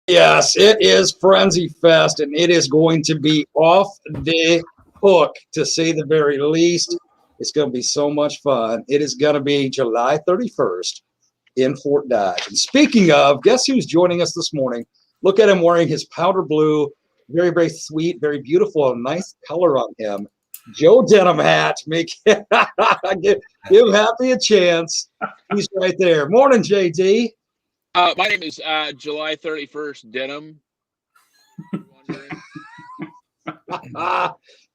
Yes, it is Frenzy Fest, and it is going to be off the hook, to say the very least. It's going to be so much fun. It is going to be July 31st in Fort Dodge. And speaking of, guess who's joining us this morning? Look at him wearing his powder blue, very, very sweet, very beautiful, nice color on him. Joe Denim hat. Give Happy a chance. He's right there. Morning, JD. My name is July 31st Denim.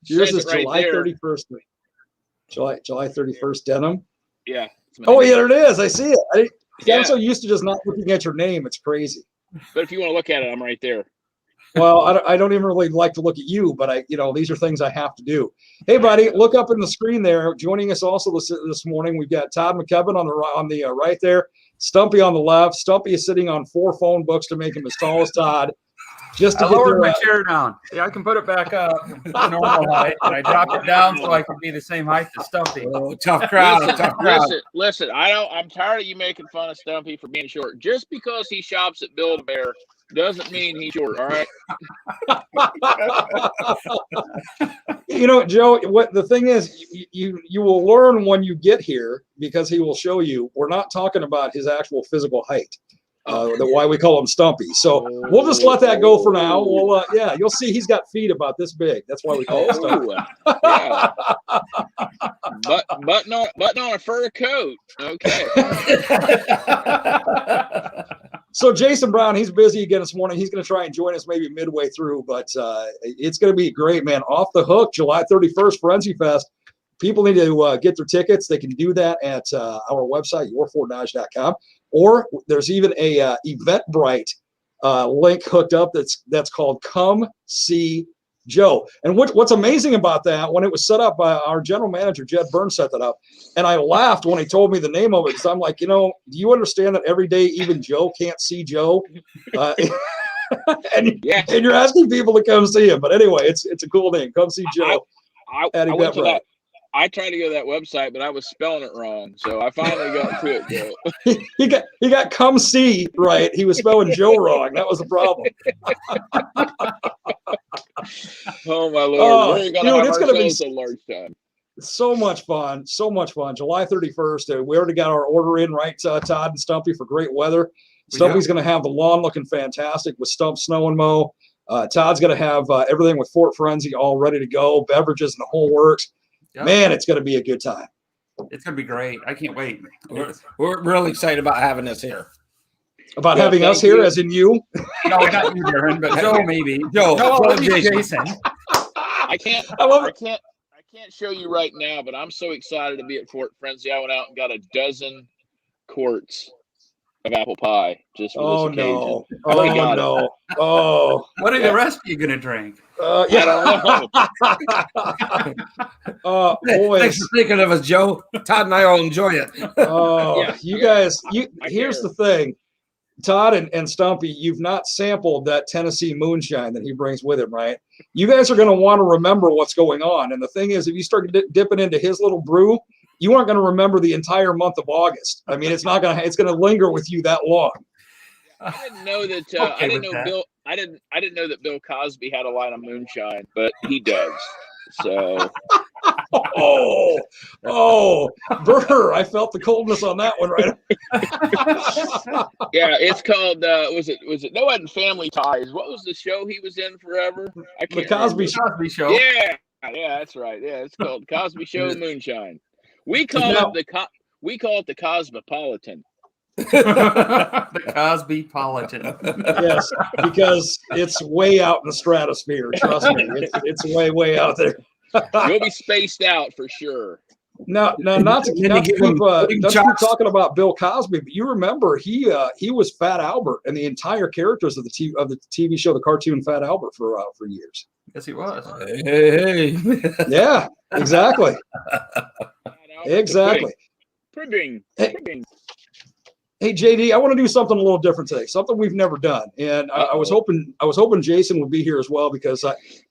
Yours is right July there. 31st. July 31st Denim. Yeah. Oh, yeah, there it is. I see it. Yeah. I'm so used to just not looking at your name. It's crazy. But if you want to look at it, I'm right there. Well, I don't even really like to look at you, but these are things I have to do. Hey, buddy, look up in the screen there. Joining us also this morning, we've got Todd McKebbin on the right there, Stumpy on the left. Stumpy is sitting on 4 phone books to make him as tall as Todd. Just to lower my chair down. Yeah, I can put it back up to the normal height, and I drop it down so I can be the same height as Stumpy. Oh, tough crowd. Listen. I'm tired of you making fun of Stumpy for being short. Just because he shops at Build-A-Bear doesn't mean he's short. All right. Joe, what the thing is, you will learn when you get here, because he will show you. We're not talking about his actual physical height. Why we call him Stumpy. So we'll just let that go for now. We'll you'll see he's got feet about this big. That's why we call him Stumpy. Yeah. Button on a fur coat. Okay. So Jason Brown, he's busy again this morning. He's going to try and join us maybe midway through, but it's going to be great, man. Off the hook, July 31st, Frenzy Fest. People need to get their tickets. They can do that at our website, yourfortdodge.com. Or there's even a Eventbrite link hooked up that's called Come See Joe. And what's amazing about that, when it was set up by our general manager, Jed Burns, set that up, and I laughed when he told me the name of it, because I'm like, do you understand that every day even Joe can't see Joe? And you're asking people to come see him. But anyway, it's a cool name. Come See Joe. I tried to go to that website, but I was spelling it wrong. So I finally got to it, Joe. he got Come See right. He was spelling Joe wrong. That was the problem. Oh, my Lord. It's going to be a large time. So much fun. So much fun. July 31st. We already got our order in, right, Todd and Stumpy, for great weather. Stumpy's going to have the lawn looking fantastic with Stump Snow and Mow. Todd's going to have everything with Fort Frenzy all ready to go, beverages and the whole works. Yep. Man, it's going to be a good time. It's going to be great. I can't wait. We're really excited about having this here. About having us here, as in you? No, not you, Darren, but Joe, maybe. Joe Jason. I can't show you right now, but I'm so excited to be at Fort Frenzy. I went out and got a dozen quarts of apple pie just for this occasion. No. Oh, what are the rest of you going to drink? I don't know. Boys. Thanks for thinking of us, Joe. Todd and I all enjoy it. Here's the thing. Todd and Stumpy, you've not sampled that Tennessee moonshine that he brings with him, right? You guys are going to want to remember what's going on. And the thing is, if you start dipping into his little brew, you aren't going to remember the entire month of August. I mean, it's going to linger with you that long. I didn't know that. I didn't know that Bill Cosby had a line of moonshine, but he does. So. Burr! I felt the coldness on that one, right? Yeah, it's called. Was it Noah and Family Ties? What was the show he was in forever? The Cosby Show. Yeah, that's right. Yeah, it's called Cosby Show Moonshine. We call it the Cosmopolitan. The Cosbypolitan. Yes, because it's way out in the stratosphere. Trust me, it's way out there. You'll be spaced out for sure. Not to keep talking about Bill Cosby, but you remember he was Fat Albert and the entire characters of the TV show, the cartoon Fat Albert, for years. Yes, he was. Hey. Yeah, exactly. Exactly. Pudding. Hey JD, I want to do something a little different today, something we've never done, and I was hoping Jason would be here as well, because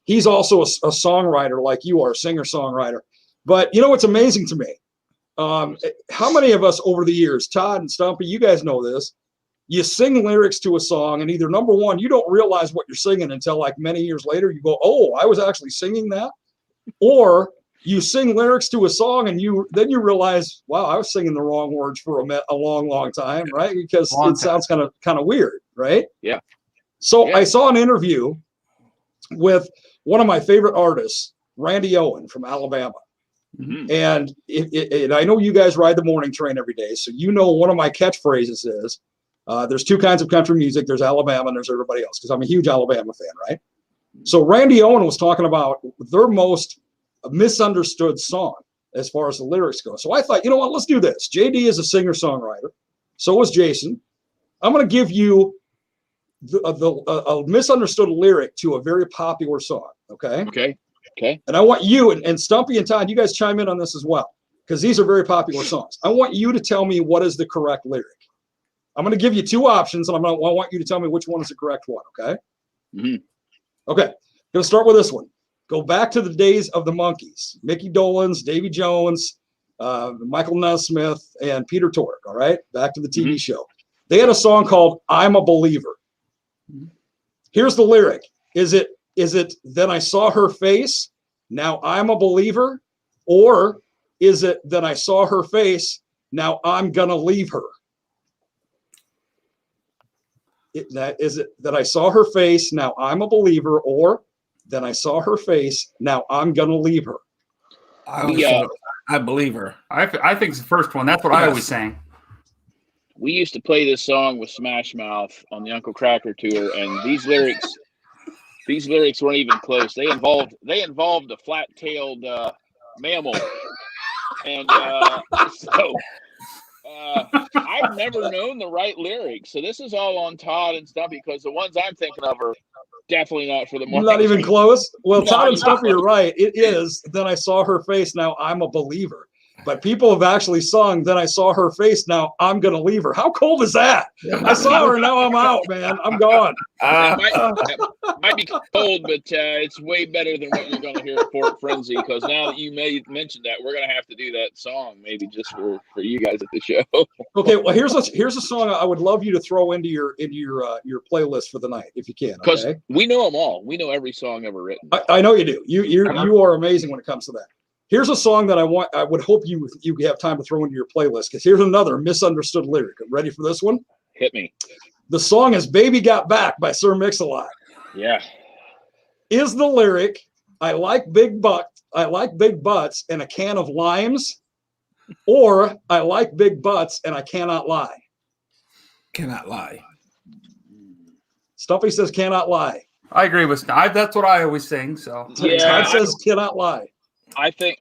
he's also a songwriter like you are, singer-songwriter. But what's amazing to me? How many of us over the years, Todd and Stumpy, you guys know this, you sing lyrics to a song, and either number one, you don't realize what you're singing until like many years later. You go, oh, I was actually singing that. Or you sing lyrics to a song and then you realize, wow, I was singing the wrong words for a long, long time, right? Because it sounds kind of weird, right? Yeah. So Yeah. I saw an interview with one of my favorite artists, Randy Owen from Alabama. Mhm. And and I know you guys ride the morning train every day, so you know one of my catchphrases is, there's two kinds of country music. There's Alabama and there's everybody else, because I'm a huge Alabama fan, right? So Randy Owen was talking about their most misunderstood song as far as the lyrics go. So I thought, you know what, let's do this. JD is a singer-songwriter. So is Jason. I'm going to give you a misunderstood lyric to a very popular song, okay? Okay. And I want you, and Stumpy and Todd, you guys chime in on this as well, because these are very popular songs. I want you to tell me what is the correct lyric. I'm going to give you two options, and I want you to tell me which one is the correct one, okay? Mm-hmm. Okay, going to start with this one. Go back to the days of the Monkees. Mickey Dolenz, Davy Jones, Michael Nesmith, and Peter Tork, all right? Back to the TV show. They had a song called I'm a Believer. Here's the lyric. Is it then I saw her face, now I'm a believer? Or is it then I saw her face, now I'm gonna leave her? Is it that I saw her face, now I'm a believer? Or then I saw her face, now I'm gonna leave her? I believe her. I think it's the first one. That's what I always sang. We used to play this song with Smash Mouth on the Uncle Kracker tour, and these lyrics weren't even close. They involved a flat-tailed mammal, and so I've never known the right lyrics. So this is all on Todd and Stumpy, because the ones I'm thinking of are definitely not for the morning. Not even close. Well, Todd and Not Stumpy are right. It is then I saw her face, now I'm a believer. But people have actually sung, then I saw her face, now I'm going to leave her. How cold is that? I saw her, now I'm out, man. I'm gone. That might be cold, but it's way better than what you're going to hear at Fort Frenzy, because now that you mentioned that, we're going to have to do that song maybe just for you guys at the show. Okay, well, here's a song I would love you to throw into your playlist for the night, if you can. Because okay? we know them all. We know every song ever written. I know you do. You are amazing when it comes to that. Here's a song that I would hope you have time to throw into your playlist, because here's another misunderstood lyric. Ready for this one? Hit me. The song is Baby Got Back by Sir Mix-a-Lot. Yeah. Is the lyric, I like big butts and a can of limes, or I like big butts and I cannot lie? Cannot lie. Stumpy says cannot lie. I agree with Steve. That's what I always sing. So Yeah, Todd says cannot lie. I think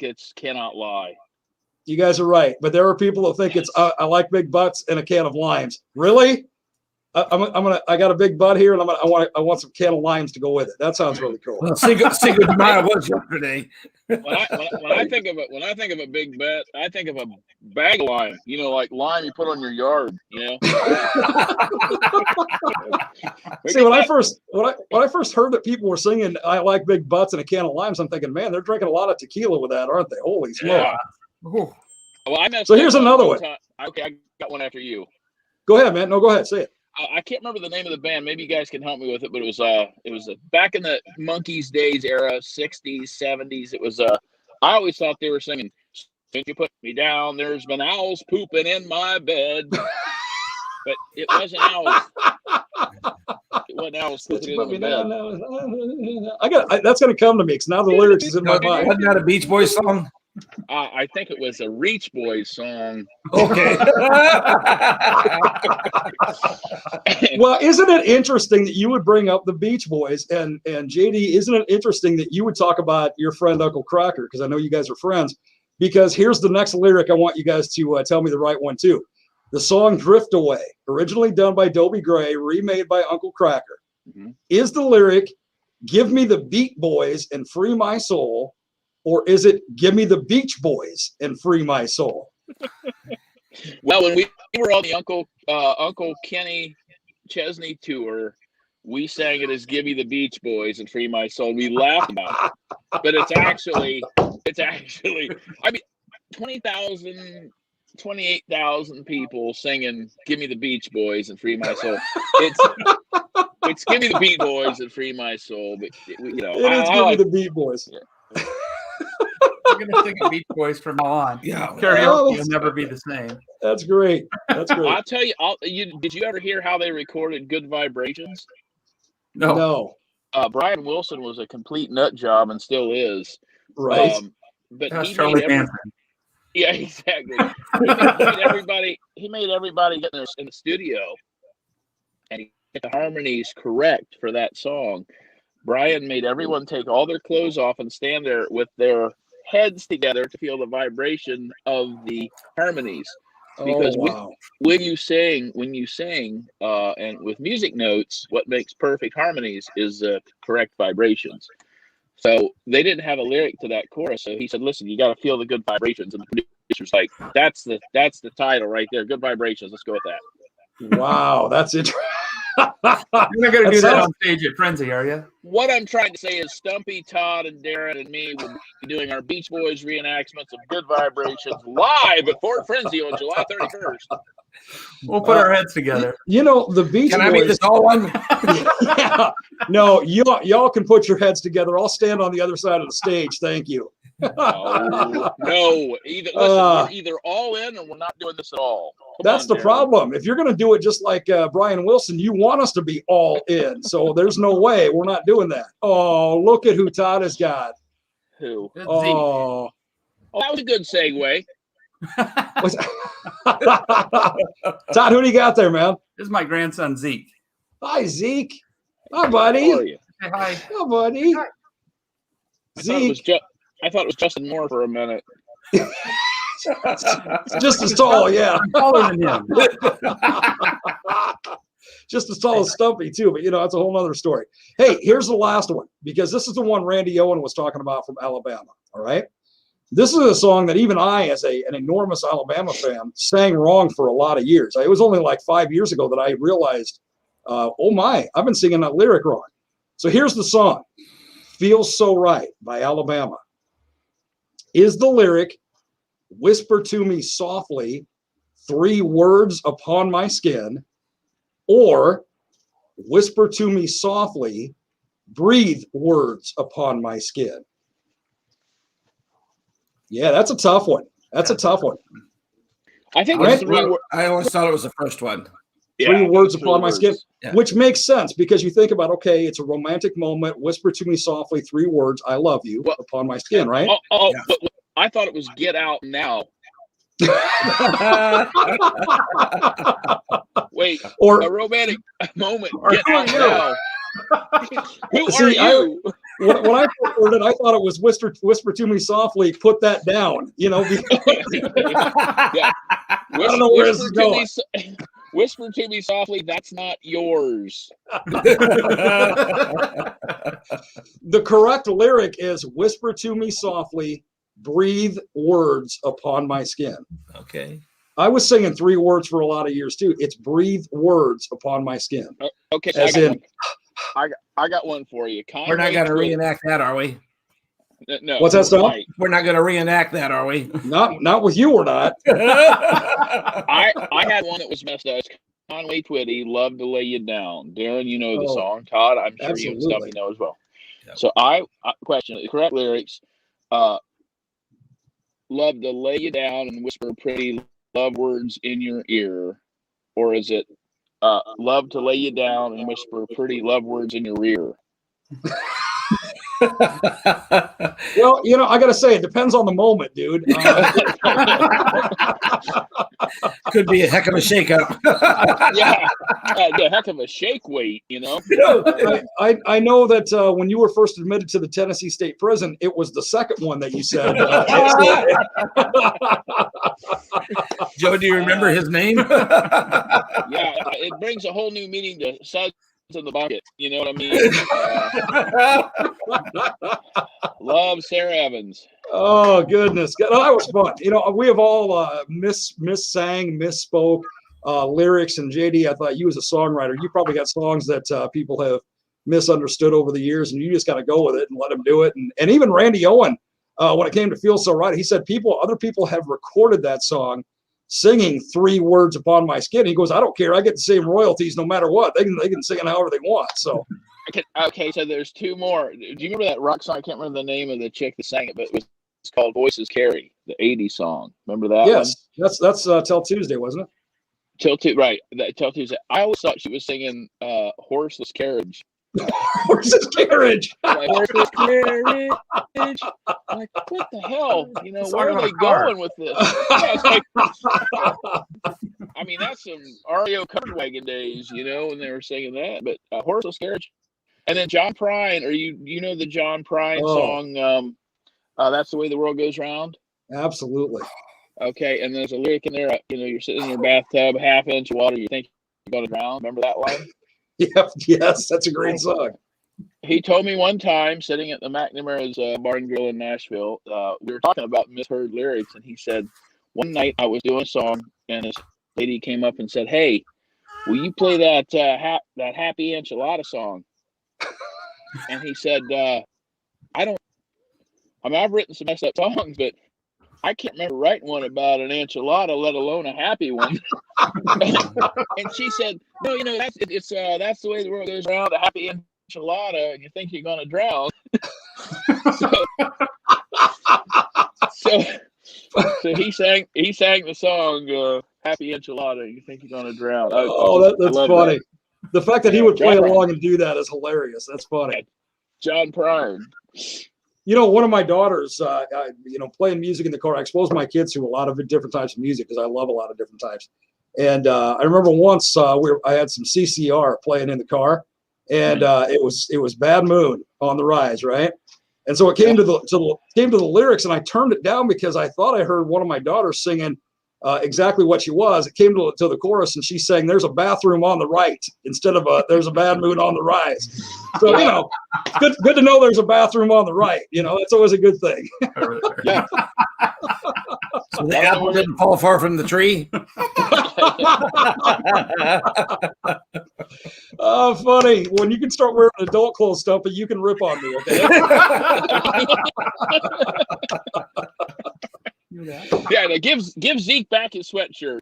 it's Cannot Lie. You guys are right, but there are people that think it's I like big butts and a can of limes. Really? I got a big butt here, and I want some can of limes to go with it. That sounds really cool. Well, Cinco de Mayo was yesterday. When I think of a big butt, I think of a bag of lime. You know, like lime you put on your yard. You know. See, when I first heard that people were singing "I like big butts" and a can of limes, I'm thinking, man, they're drinking a lot of tequila with that, aren't they? Holy smoke! Yeah. Well, I messed So up here's another one. time. Okay, I got one after you. Go ahead, man. No, go ahead. Say it. I can't remember the name of the band. Maybe you guys can help me with it. But it was back in the Monkees days era, 60s, 70s. It was I always thought they were singing, "Since you put me down, there's been owls pooping in my bed." But it wasn't owls. It wasn't owls pooping in the bed. That's going to come to me, because now the lyrics is in my mind. Wasn't that a Beach Boys song? I think it was a Reach Boys song. Okay. Well, isn't it interesting that you would bring up the Beach Boys, and JD, isn't it interesting that you would talk about your friend Uncle Kracker, because I know you guys are friends, because here's the next lyric I want you guys to tell me the right one too. The song Drift Away, originally done by Dobie Gray, remade by Uncle Kracker. Mm-hmm. Is the lyric, give me the Beat Boys and free my soul, or is it give me the Beach Boys and free my soul? Well, when we were on the Uncle Kenny Chesney tour, we sang it as "Give Me the Beach Boys and Free My Soul." We laughed about it, but it's actually. I mean, 20,000 28,000 people singing "Give Me the Beach Boys" and "Free My Soul." It's "Give Me the Beat Boys" and "Free My Soul," but it is "Give Me the Beat Boys." Yeah. We're gonna sing Beach Boys from now on. Yeah. Karaoke will never be the same. That's great. That's great. I'll tell you. Did you ever hear how they recorded "Good Vibrations"? No. Brian Wilson was a complete nut job and still is. Right. But That's he Charlie made Manson. yeah, exactly. He made everybody get in the studio and he get the harmonies correct for that song. Brian made everyone take all their clothes off and stand there with their heads together to feel the vibration of the harmonies. Because when you sing, and with music notes, what makes perfect harmonies is correct vibrations. So they didn't have a lyric to that chorus. So he said, "Listen, you got to feel the good vibrations." And the producer's like, "That's the title right there. Good vibrations. Let's go with that." Wow, that's interesting. You're not gonna do that on stage at Frenzy, are you? What I'm trying to say is Stumpy, Todd, and Darren and me will be doing our Beach Boys reenactments of Good Vibrations live at Fort Frenzy on July 31st. We'll put our heads together. You know, the Beach Can Boys. I make this all one? Yeah. No, y'all can put your heads together. I'll stand on the other side of the stage. Thank you. Oh, no. We're either all in or we're not doing this at all. That's the problem. If you're going to do it just like Brian Wilson, you want us to be all in. So there's no way we're not doing that. Oh, look at who Todd has got. Who? Oh, that was a good segue. Todd, who do you got there, man? This is my grandson Zeke. Hi, Zeke. Hi, buddy. How are you? Hey, hi. Hi, buddy. Zeke. I thought it was Justin Moore for a minute. Just as tall, yeah. I'm taller than him. Just as tall as Stumpy, too. But, that's a whole other story. Hey, here's the last one, because this is the one Randy Owen was talking about from Alabama. All right. This is a song that even I, as an enormous Alabama fan, sang wrong for a lot of years. It was only like 5 years ago that I realized, oh my, I've been singing that lyric wrong. So here's the song, "Feels So Right" by Alabama. Is the lyric, "Whisper to me softly 3 words upon my skin," or "Whisper to me softly, breathe words upon my skin"? Yeah, that's a tough one. That's a tough one. I think Right? I always thought it was the first one. Three words upon my skin, Yeah. which makes sense because you think about, okay, it's a romantic moment. Whisper to me softly 3 words, "I love you," upon my skin, right? Oh, Yeah. but I thought it was "Get Out Now." Wait, Or a romantic moment. Or Get who are out you? now. Who See, are you? when I first heard it, I thought it was whisper to me softly, put that down. Because Yeah. I don't know where this is going. Whisper to me softly, that's not yours. The correct lyric is "Whisper to me softly, breathe words upon my skin." Okay. I was singing 3 words for a lot of years too. It's "breathe words upon my skin." Okay, so As in, I got one for you. We're not going to reenact that, are we? No. What's that song? Right. We're not going to reenact that, are we? not with you or not. I had one that was messed up. It's Conway Twitty, "Love to Lay You Down." Darren, you know the song. Todd, I'm sure you and stuff absolutely. you know as well. Yep. So I question the correct lyrics. Love to lay you down and whisper pretty love words in your ear, or is it love to lay you down and whisper pretty love words in your ear? Well, I got to say, it depends on the moment, dude. Could be a heck of a shakeup. Yeah, the heck of a shake weight, I know that when you were first admitted to the Tennessee State Prison, it was the second one that you said. Joe, do you remember his name? Yeah, it brings a whole new meaning to suds in the bucket. You know what I mean? Love Sarah Evans. Oh goodness, that was fun. We have all missang, misspoke lyrics, and JD, I thought you as a songwriter, you probably got songs that people have misunderstood over the years, and you just got to go with it and let them do it. And even Randy Owen, when it came to "Feel So Right," he said other people have recorded that song singing 3 words upon my skin. He goes, I don't care. I get the same royalties no matter what. They can sing it however they want. So okay, so there's 2 more. Do you remember that rock song? I can't remember the name of the chick that sang it, but it's called Voices Carry, the 80s song. Remember that? Yes, one? That's Till Tuesday, wasn't it? Till Tuesday. I always thought she was singing Horseless Carriage. Horseless Carriage. Like, horseless carriage. Like, what the hell? You know, where are they going with this? Yeah, like, I mean, that's some REO covered wagon days, you know, when they were singing that. But Horseless Carriage, and then John Prine. Or you know the John Prine song? That's the way the world goes round. Absolutely. Okay, and there's a lyric in there. You know, you're sitting in your bathtub, half inch of water. You think you're going to drown. Remember that line? Yes, that's a great song. He told me one time, sitting at the McNamara's Bar and Grill in Nashville, we were talking about misheard lyrics, and he said, one night I was doing a song, and this lady came up and said, "Hey, will you play that Happy Enchilada song?" And he said, I've written some messed up songs, but I can't remember writing one about an enchilada, let alone a happy one. And she said, "No, you know, that's the way the world goes around. A happy enchilada, and you think you're going to drown." so he sang the song "Happy Enchilada," and you think you're going to drown. That's funny. That. The fact that he would play along and do that is hilarious. That's funny. John Prine. You know, one of my daughters, playing music in the car, I exposed my kids to a lot of different types of music because I love a lot of different types. And I remember once I had some CCR playing in the car, and it was Bad Moon on the Rise, right? And so it came to the lyrics, and I turned it down because I thought I heard one of my daughters singing exactly what she was. It came to the chorus, and she sang, "There's a bathroom on the right," instead of "There's a bad moon on the rise." So, you know, good to know there's a bathroom on the right. You know, that's always a good thing. Yeah. So the apple didn't fall far from the tree. Oh, funny. When you can start wearing adult clothes stuff, but you can rip on me, okay? Yeah, give Zeke back his sweatshirt.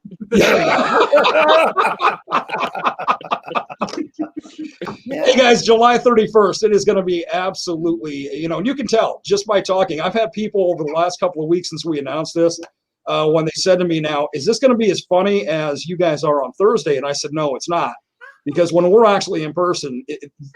Hey guys, July 31st, it is going to be absolutely, and you can tell just by talking. I've had people over the last couple of weeks since we announced this, when they said to me, "Now, is this going to be as funny as you guys are on Thursday?" And I said, "No, it's not, because when we're actually in person,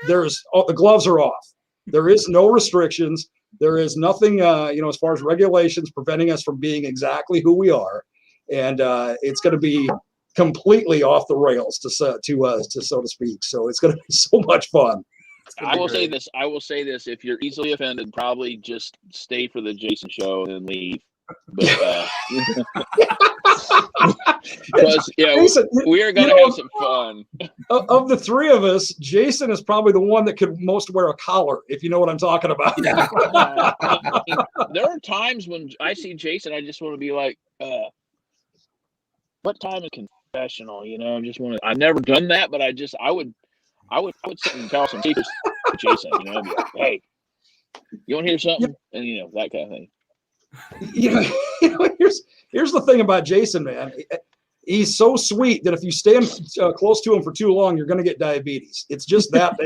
the gloves are off. There is no restrictions. There is nothing, as far as regulations preventing us from being exactly who we are, and it's going to be completely off the rails, to so to speak. So it's going to be so much fun. I will say this. If you're easily offended, probably just stay for the Jason show and leave. But because Jason, we are going to have some fun. Of the 3 of us, Jason is probably the one that could most wear a collar, if you know what I'm talking about. There are times when I see Jason, I just want to be like, "What time is confessional?" You know, I just want to. I've never done that, but I would sit and tell some secrets to Jason. You know, I'd be like, "Hey, you want to hear something?" And that kind of thing. Here's the thing about Jason, man. He's so sweet that if you stand close to him for too long, you're going to get diabetes. It's just that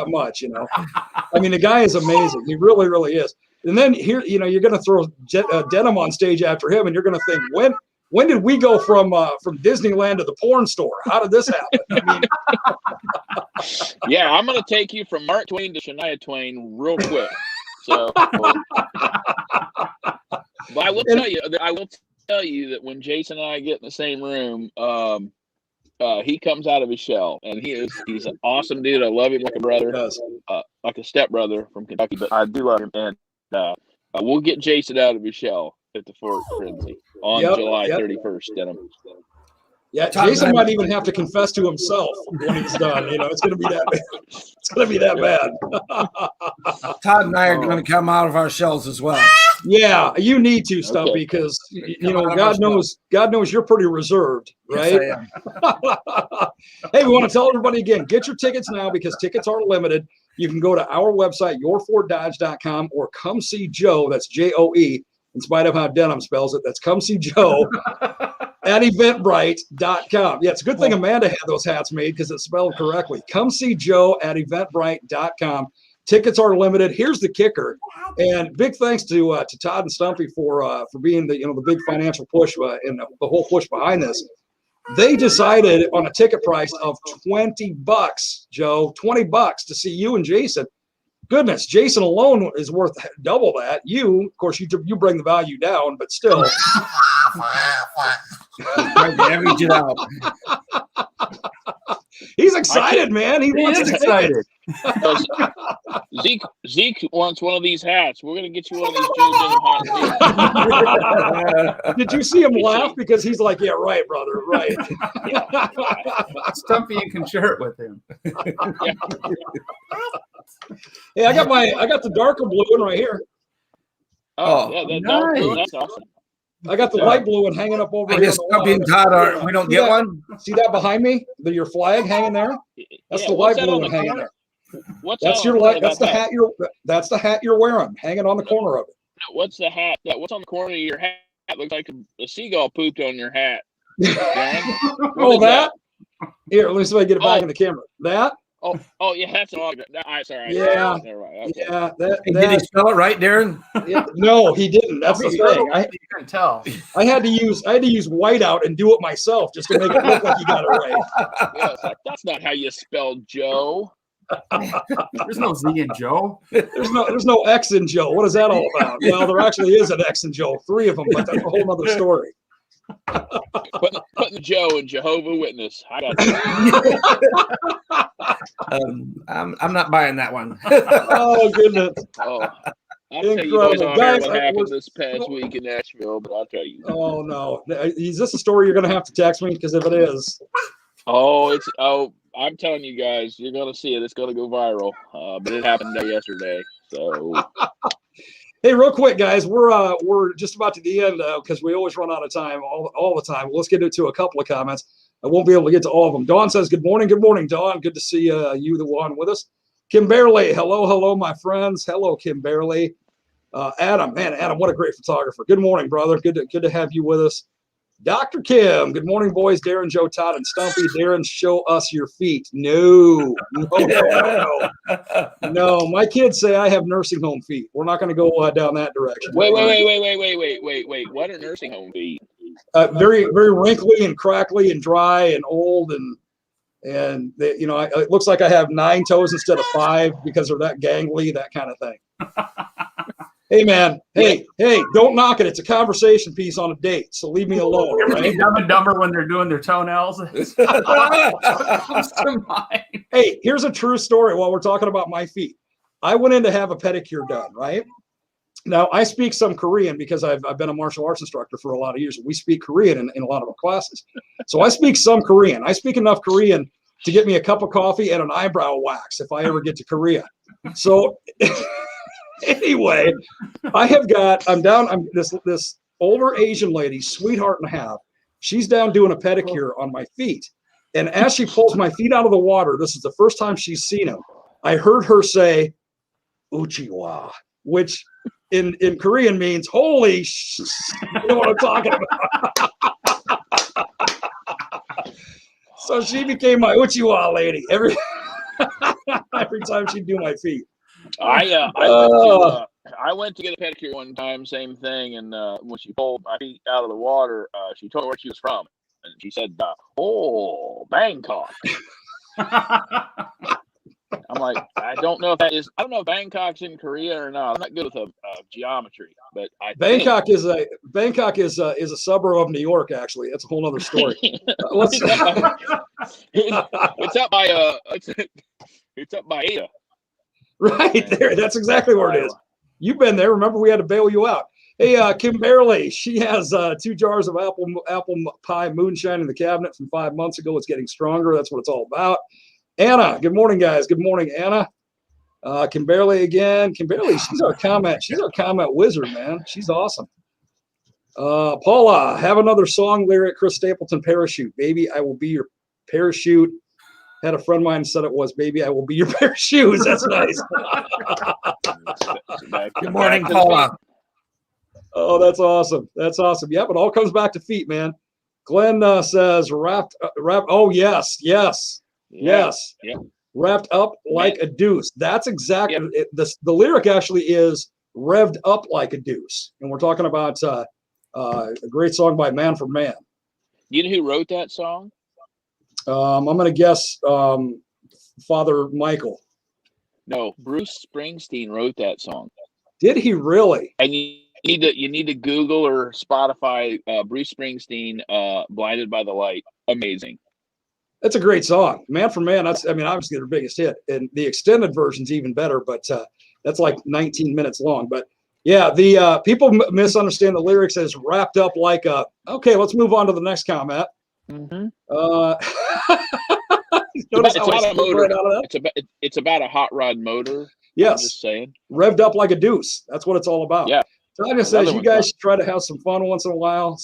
much, I mean, the guy is amazing. He really, really is. And then here, you're going to throw Denim on stage after him, and you're going to think, when did we go from Disneyland to the porn store? How did this happen? I mean, yeah, I'm going to take you from Mark Twain to Shania Twain real quick. So, but I will tell you that when Jason and I get in the same room, he comes out of his shell, and he's an awesome dude. I love him like a brother, like a stepbrother from Kentucky, but I do love him. And we'll get Jason out of his shell at the Fort Frenzy on July 31st. Denim. Yeah, Jason might even have to confess to himself when he's done. It's going to be that bad. It's going to be that bad. Todd and I are going to come out of our shells as well. Yeah, you need to, Stumpy, because God knows you're pretty reserved, right? Yes, I am. Hey, we want to tell everybody again, get your tickets now because tickets are limited. You can go to our website, yourforddodge.com, or come see Joe. That's Joe. In spite of how Denim spells it, that's come see Joe at eventbrite.com. Yeah, it's a good thing Amanda had those hats made because it's spelled correctly. Come see Joe at eventbrite.com. Tickets are limited. Here's the kicker, and big thanks to Todd and Stumpy for being the big financial push and the whole push behind this. They decided on a ticket price of $20, Joe, $20 to see you and Jason. Goodness, Jason alone is worth double that. You, of course, you bring the value down, but still. Average it out. He's excited, man. He wants to excited. Zeke wants one of these hats. We're gonna get you one of these Joe hats. Did you see him laugh? Because he's like, "Yeah, right, brother, right." Stumpy, you can share it with him. Hey, I got the darker blue one right here. Oh, yeah, nice. That's awesome. I got the light blue one hanging up over I here. guess Stumpy and Todd we don't get one. See that behind me? Your flag hanging there? That's the light blue one hanging there. That's your light. That's the hat that's the hat you're wearing, hanging on the corner of it. What's the hat? What's on the corner of your hat? Looks like a seagull pooped on your hat. Oh, that? Here, let me see if I can get it back in the camera. That? Oh, yeah, that's an autograph. Sorry. Yeah. Right. Okay. Yeah. Did he spell it right, Darren? Yeah, no, he didn't. That's the thing. You can tell. I had to use whiteout and do it myself just to make it look like you got it right. Yeah, that's not how you spell Joe. There's no Z in Joe. There's no X in Joe. What is that all about? Well, there actually is an X in Joe, 3 of them, but that's a whole other story. Putting Joe and Jehovah Witness. I got I'm not buying that one. Oh goodness! Oh, I'll tell you guys on here what happened this past week in Nashville, but I'll tell you. Oh no! Is this a story you're going to have to text me? Because if it is, I'm telling you guys, you're going to see it. It's going to go viral. But it happened yesterday. So. Hey, real quick, guys, we're just about to the end because we always run out of time all the time. Let's get into a couple of comments. I won't be able to get to all of them. Dawn says, "Good morning, Dawn. Good to see you, the one with us." Kim Barely, hello, my friends. Hello, Kim Barely. Adam, what a great photographer. Good morning, brother. Good to have you with us. Dr. Kim, good morning, boys. Darren, Joe, Todd, and Stumpy. Darren, show us your feet. No. My kids say I have nursing home feet. We're not going to go down that direction. Wait. What are nursing home feet? Very, very wrinkly and crackly and dry and old and they, it looks like I have 9 toes instead of 5 because they're that gangly, that kind of thing. Hey, man. Hey, don't knock it. It's a conversation piece on a date, so leave me alone. Right? Dumb and Dumber when they're doing their toenails. Hey, here's a true story while we're talking about my feet. I went in to have a pedicure done, right? Now, I speak some Korean because I've been a martial arts instructor for a lot of years. We speak Korean in a lot of our classes. So I speak some Korean. I speak enough Korean to get me a cup of coffee and an eyebrow wax if I ever get to Korea. So... Anyway, I'm this older Asian lady, sweetheart and a half. She's down doing a pedicure on my feet. And as she pulls my feet out of the water, this is the first time she's seen them. I heard her say, "Uchiwa," which in Korean means holy you know what I'm talking about. So she became my Uchiwa lady every time she'd do my feet. I went to get a pedicure one time, same thing, and when she pulled my feet out of the water, she told me where she was from, and she said, Bangkok." I'm like, I don't know if Bangkok's in Korea or not. I'm not good with geometry, but Bangkok is a suburb of New York. Actually, that's a whole other story. It's up by it's up by Ada. Right there. That's exactly where it is. You've been there. Remember, we had to bail you out. Hey, Kim Barely, she has 2 jars of apple pie moonshine in the cabinet from 5 months ago. It's getting stronger. That's what it's all about. Anna, good morning, guys. Good morning, Anna. Kim Barely again. Kim Barely, she's our comment wizard, man. She's awesome. Paula, have another song lyric, Chris Stapleton, Parachute. Baby, I will be your parachute. Had a friend of mine said it was, "Baby, I will be your pair of shoes." That's nice. Good morning, Paula. Oh, that's awesome. That's awesome. Yep, it all comes back to feet, man. Glenn says wrapped. Oh yes. Yep. Wrapped up like a deuce. That's exactly the lyric. Actually, is revved up like a deuce, and we're talking about a great song by Man for Man. You know who wrote that song? I'm going to guess Father Michael. No, Bruce Springsteen wrote that song. Did he really? And you need to Google or Spotify Bruce Springsteen, "Blinded by the Light." Amazing. That's a great song. Man for Man. Obviously their biggest hit, and the extended version's even better. But that's like 19 minutes long. But yeah, the people misunderstand the lyrics as wrapped up like a. Okay, let's move on to the next comment. Mm-hmm. It's about a hot rod motor. Yes. I'm just saying. Revved up like a deuce. That's what it's all about. Yeah. Tanya says you guys should try to have some fun once in a while.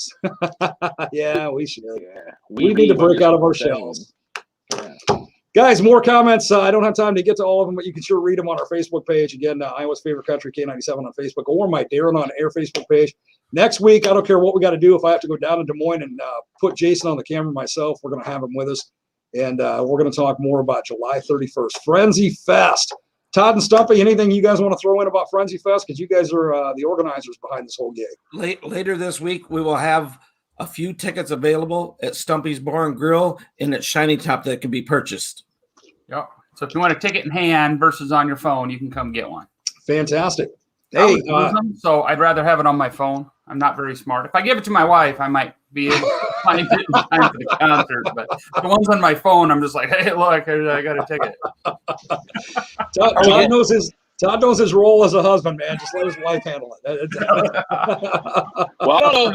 Yeah, we should. Yeah. We need to break out of our shells. Yeah. Guys, more comments. I don't have time to get to all of them, but you can sure read them on our Facebook page. Again, Iowa's Favorite Country, K97 on Facebook, or my Darren on Air Facebook page. Next week, I don't care what we got to do. If I have to go down to Des Moines and put Jason on the camera myself, we're going to have him with us. And we're going to talk more about July 31st, Frenzy Fest. Todd and Stumpy, anything you guys want to throw in about Frenzy Fest? Because you guys are the organizers behind this whole gig. Later this week, we will have a few tickets available at Stumpy's Bar and Grill and at Shiny Top that can be purchased. Yep. So if you want a ticket in hand versus on your phone, you can come get one. Fantastic. Hey, so I'd rather have it on my phone. I'm not very smart. If I give it to my wife, I might be able to find it in time for the concert. But the ones on my phone, I'm just like, hey, look, I got a ticket. Todd knows his role as a husband, man. Just let his wife handle it. Well, I don't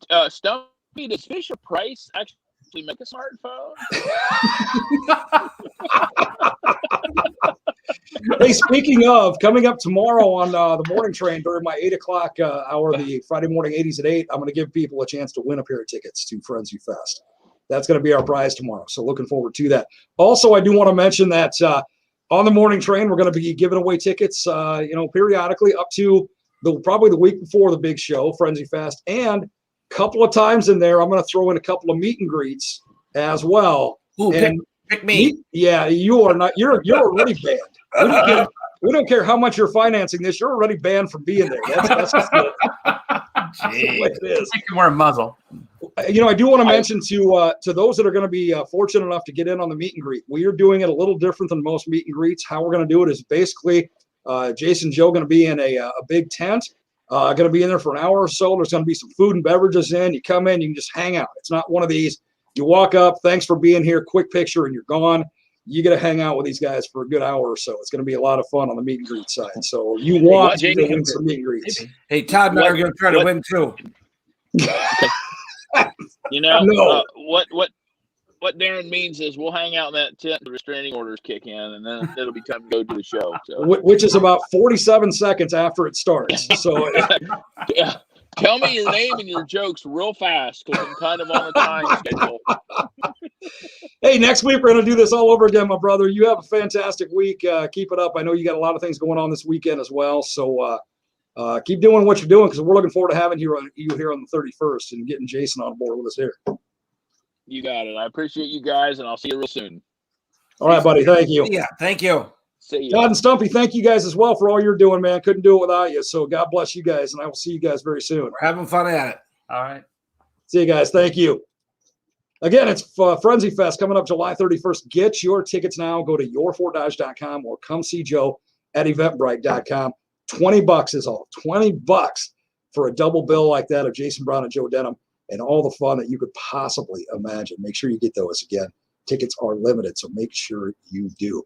know. Stumpy, does Fisher Price actually make a smartphone? Hey, speaking of, coming up tomorrow on the morning train during my 8 o'clock hour, the Friday morning 80s at 8, I'm going to give people a chance to win a pair of tickets to Frenzy Fest. That's going to be our prize tomorrow. So looking forward to that. Also, I do want to mention that on the morning train, we're going to be giving away tickets, periodically up to probably the week before the big show, Frenzy Fest. And a couple of times in there, I'm going to throw in a couple of meet and greets as well. Ooh, pick me. Yeah, you are not. You're already banned. We don't care how much you're financing this. You're already banned from being there. That's just the way it is. You can wear a muzzle. I do want to mention to those that are going to be fortunate enough to get in on the meet and greet, we are doing it a little different than most meet and greets. How we're going to do it is basically Jason and Joe going to be in a big tent, going to be in there for an hour or so. There's going to be some food and beverages in. You come in, you can just hang out. It's not one of these. You walk up, thanks for being here, quick picture, and you're gone. You get to hang out with these guys for a good hour or so. It's going to be a lot of fun on the meet and greet side. So you want to win some meet and greets. Hey, Todd and I are going to try to win too. What Darren means is we'll hang out in that tent, the restraining orders kick in, and then it'll be time to go to the show. So. Which is about 47 seconds after it starts. So yeah. Tell me your name and your jokes real fast because I'm kind of on a time schedule. Hey, next week we're going to do this all over again, my brother. You have a fantastic week. Keep it up. I know you got a lot of things going on this weekend as well. So keep doing what you're doing because we're looking forward to having you here on the 31st and getting Jason on board with us here. You got it. I appreciate you guys, and I'll see you real soon. All right, buddy. Thank you. Yeah, thank you. Todd and Stumpy, thank you guys as well for all you're doing, man. Couldn't do it without you. So God bless you guys, and I will see you guys very soon. We're having fun at it. All right. See you guys. Thank you. Again, it's Frenzy Fest coming up July 31st. Get your tickets now. Go to yourfortdodge.com or come see Joe at eventbrite.com. $20 is all. $20 for a double bill like that of Jason Brown and Joe Denham and all the fun that you could possibly imagine. Make sure you get those again. Tickets are limited, so make sure you do.